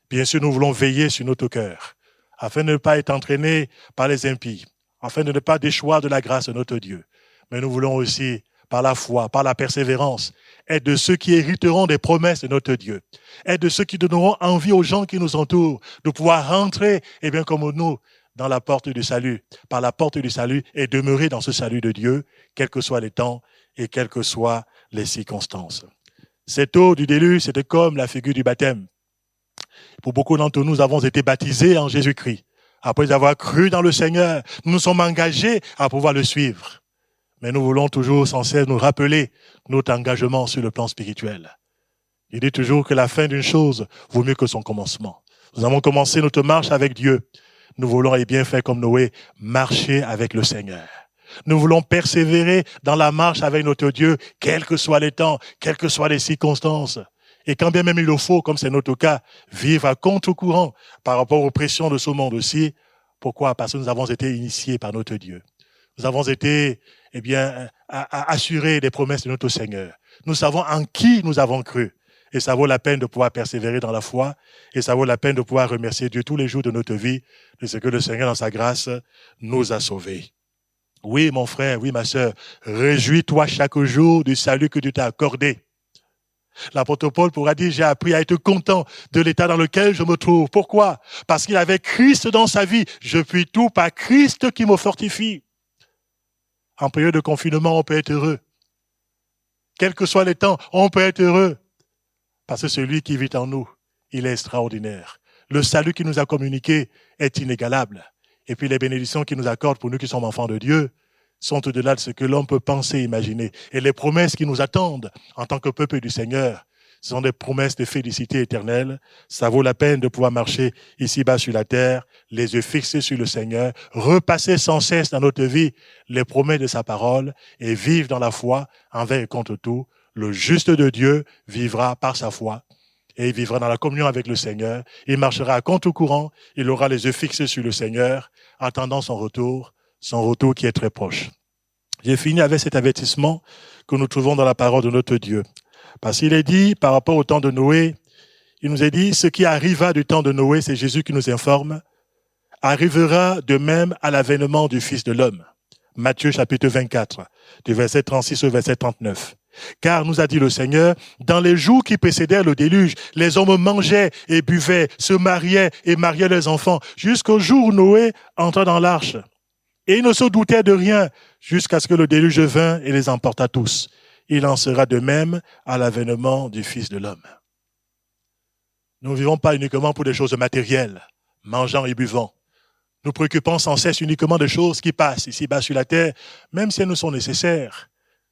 Bien sûr, nous voulons veiller sur notre cœur, afin de ne pas être entraînés par les impies, afin de ne pas déchoir de la grâce de notre Dieu. Mais nous voulons aussi, par la foi, par la persévérance, être de ceux qui hériteront des promesses de notre Dieu, être de ceux qui donneront envie aux gens qui nous entourent de pouvoir rentrer, comme nous, dans la porte du salut, par la porte du salut, et demeurer dans ce salut de Dieu, quels que soient les temps et quelles que soient les circonstances. Cette eau du déluge, c'était comme la figure du baptême. Pour beaucoup d'entre nous, nous avons été baptisés en Jésus-Christ. Après avoir cru dans le Seigneur, nous nous sommes engagés à pouvoir le suivre. Mais nous voulons toujours sans cesse nous rappeler notre engagement sur le plan spirituel. Il dit toujours que la fin d'une chose vaut mieux que son commencement. Nous avons commencé notre marche avec Dieu. Nous voulons, faire comme Noé, marcher avec le Seigneur. Nous voulons persévérer dans la marche avec notre Dieu, quels que soient les temps, quelles que soient les circonstances. Et quand bien même il le faut, comme c'est notre cas, vivre à contre-courant par rapport aux pressions de ce monde aussi. Pourquoi? Parce que nous avons été initiés par notre Dieu. Nous avons été, assurés des promesses de notre Seigneur. Nous savons en qui nous avons cru. Et ça vaut la peine de pouvoir persévérer dans la foi. Et ça vaut la peine de pouvoir remercier Dieu tous les jours de notre vie de ce que le Seigneur, dans sa grâce, nous a sauvés. Oui, mon frère, oui, ma sœur, réjouis-toi chaque jour du salut que Dieu t'a accordé. L'apôtre Paul pourra dire, j'ai appris à être content de l'état dans lequel je me trouve. Pourquoi? Parce qu'il avait Christ dans sa vie. Je puis tout par Christ qui me fortifie. En période de confinement, on peut être heureux. Quels que soient les temps, on peut être heureux. Parce que celui qui vit en nous, il est extraordinaire. Le salut qu'il nous a communiqué est inégalable. Et puis les bénédictions qu'il nous accorde pour nous qui sommes enfants de Dieu sont au-delà de ce que l'homme peut penser et imaginer. Et les promesses qui nous attendent en tant que peuple du Seigneur, ce sont des promesses de félicité éternelle. Ça vaut la peine de pouvoir marcher ici-bas sur la terre, les yeux fixés sur le Seigneur, repasser sans cesse dans notre vie les promesses de sa parole et vivre dans la foi envers et contre tout. Le juste de Dieu vivra par sa foi et il vivra dans la communion avec le Seigneur. Il marchera à contre-courant, il aura les yeux fixés sur le Seigneur, attendant son retour qui est très proche. J'ai fini avec cet avertissement que nous trouvons dans la parole de notre Dieu. Parce qu'il est dit, par rapport au temps de Noé, il nous est dit, ce qui arriva du temps de Noé, c'est Jésus qui nous informe, arrivera de même à l'avènement du Fils de l'homme. Matthieu chapitre 24, du verset 36 au verset 39. Car, nous a dit le Seigneur, dans les jours qui précédèrent le déluge, les hommes mangeaient et buvaient, se mariaient et mariaient leurs enfants, jusqu'au jour où Noé entra dans l'arche. Et ils ne se doutaient de rien, jusqu'à ce que le déluge vint et les emporta tous. Il en sera de même à l'avènement du Fils de l'homme. Nous ne vivons pas uniquement pour des choses matérielles, mangeant et buvant. Nous préoccupons sans cesse uniquement des choses qui passent ici-bas sur la terre, même si elles nous sont nécessaires.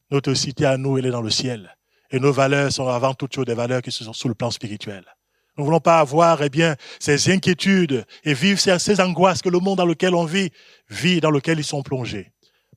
Notre cité à nous, elle est dans le ciel. Et nos valeurs sont avant toute chose des valeurs qui sont sur le plan spirituel. Nous ne voulons pas avoir, ces inquiétudes et vivre ces angoisses que le monde dans lequel on vit, dans lequel ils sont plongés.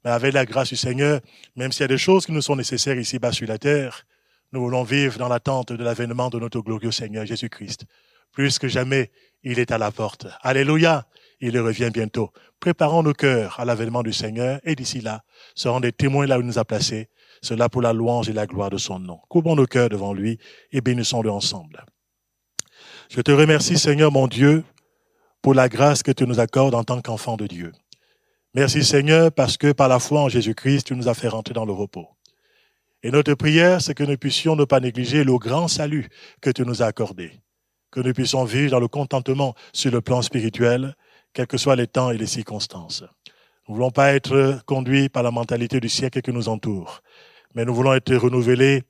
Mais avec la grâce du Seigneur, même s'il y a des choses qui nous sont nécessaires ici-bas sur la terre, nous voulons vivre dans l'attente de l'avènement de notre glorieux Seigneur Jésus-Christ. Plus que jamais, il est à la porte. Alléluia! Il revient bientôt. Préparons nos cœurs à l'avènement du Seigneur et d'ici là, serons des témoins là où il nous a placés, cela pour la louange et la gloire de son nom. Couvrons nos cœurs devant lui et bénissons-le ensemble. Je te remercie, Seigneur mon Dieu, pour la grâce que tu nous accordes en tant qu'enfant de Dieu. Merci, Seigneur, parce que par la foi en Jésus-Christ, tu nous as fait rentrer dans le repos. Et notre prière, c'est que nous puissions ne pas négliger le grand salut que tu nous as accordé, que nous puissions vivre dans le contentement sur le plan spirituel, quels que soient les temps et les circonstances. Nous ne voulons pas être conduits par la mentalité du siècle qui nous entoure, mais nous voulons être renouvelés,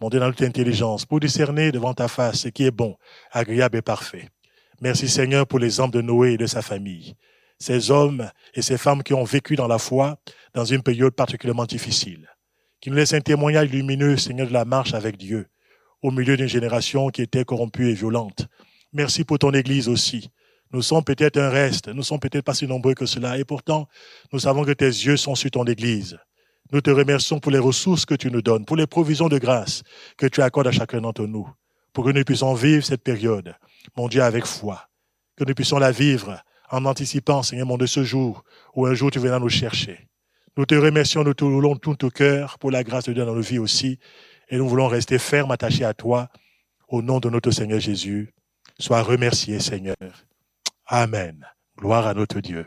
mon Dieu, dans notre intelligence, pour discerner devant ta face ce qui est bon, agréable et parfait. Merci Seigneur pour l'exemple de Noé et de sa famille. Ces hommes et ces femmes qui ont vécu dans la foi dans une période particulièrement difficile. Qui nous laissent un témoignage lumineux, Seigneur, de la marche avec Dieu, au milieu d'une génération qui était corrompue et violente. Merci pour ton Église aussi. Nous sommes peut-être un reste, nous ne sommes peut-être pas si nombreux que cela, et pourtant, nous savons que tes yeux sont sur ton Église. Nous te remercions pour les ressources que tu nous donnes, pour les provisions de grâce que tu accordes à chacun d'entre nous, pour que nous puissions vivre cette période, mon Dieu, avec foi, que nous puissions la vivre en anticipant, Seigneur, mon Dieu, ce jour où un jour tu viendras nous chercher. Nous te remercions, nous te voulons tout au cœur pour la grâce de Dieu dans nos vies aussi, et nous voulons rester fermes, attachés à toi, au nom de notre Seigneur Jésus. Sois remercié, Seigneur. Amen. Gloire à notre Dieu.